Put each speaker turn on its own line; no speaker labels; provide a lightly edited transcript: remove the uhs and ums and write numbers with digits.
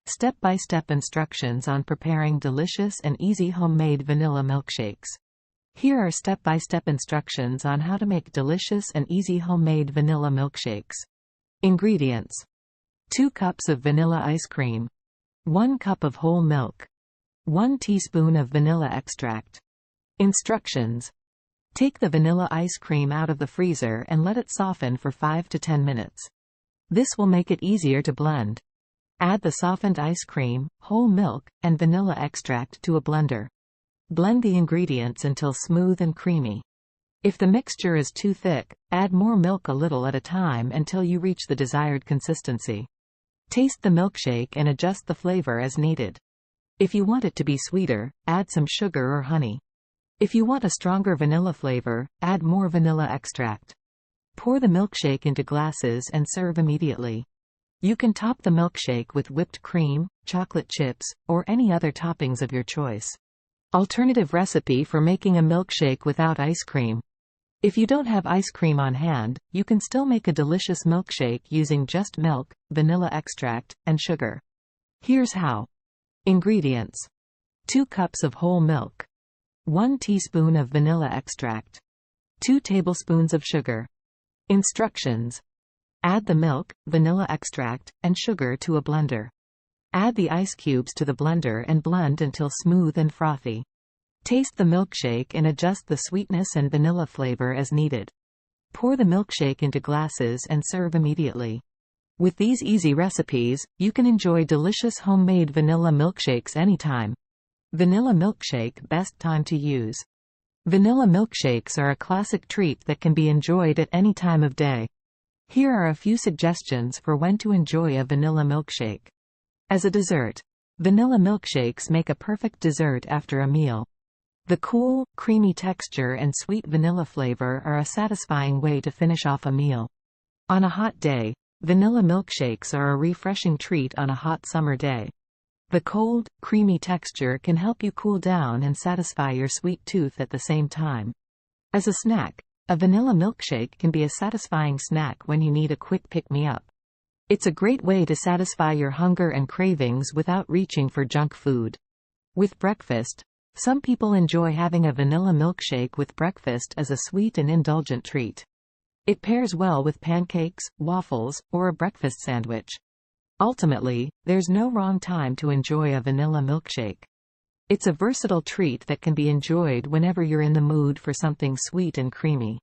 Step-by-step instructions on preparing delicious and easy homemade vanilla milkshakes. Here are step-by-step instructions on how to make delicious and easy homemade vanilla milkshakes. Ingredients: 2 cups of vanilla ice cream, 1 cup of whole milk, 1 teaspoon of vanilla extract. Instructions: take the vanilla ice cream out of the freezer and let it soften for 5 to 10 minutes. This will make it easier to blend. Add the softened ice cream, whole milk, and vanilla extract to a blender. Blend the ingredients until smooth and creamy. If the mixture is too thick, add more milk a little at a time until you reach the desired consistency. Taste the milkshake and adjust the flavor as needed. If you want it to be sweeter, add some sugar or honey. If you want a stronger vanilla flavor, add more vanilla extract. Pour the milkshake into glasses and serve immediately. You can top the milkshake with whipped cream, chocolate chips, or any other toppings of your choice. Alternative recipe for making a milkshake without ice cream. If you don't have ice cream on hand, you can still make a delicious milkshake using just milk, vanilla extract, and sugar. Here's how. Ingredients: 2 cups of whole milk, 1 teaspoon of vanilla extract, 2 tablespoons of sugar. Instructions: add the milk, vanilla extract, and sugar to a blender. Add the ice cubes to the blender and blend until smooth and frothy. Taste the milkshake and adjust the sweetness and vanilla flavor as needed. Pour the milkshake into glasses and serve immediately. With these easy recipes, you can enjoy delicious homemade vanilla milkshakes anytime. Vanilla milkshake, best time to use. Vanilla milkshakes are a classic treat that can be enjoyed at any time of day. Here are a few suggestions for when to enjoy a vanilla milkshake. As a dessert, vanilla milkshakes make a perfect dessert after a meal. The cool, creamy texture and sweet vanilla flavor are a satisfying way to finish off a meal. On a hot day, vanilla milkshakes are a refreshing treat on a hot summer day. The cold, creamy texture can help you cool down and satisfy your sweet tooth at the same time. As a snack, a vanilla milkshake can be a satisfying snack when you need a quick pick-me-up. It's a great way to satisfy your hunger and cravings without reaching for junk food. With breakfast, some people enjoy having a vanilla milkshake with breakfast as a sweet and indulgent treat. It pairs well with pancakes, waffles, or a breakfast sandwich. Ultimately, there's no wrong time to enjoy a vanilla milkshake. It's a versatile treat that can be enjoyed whenever you're in the mood for something sweet and creamy.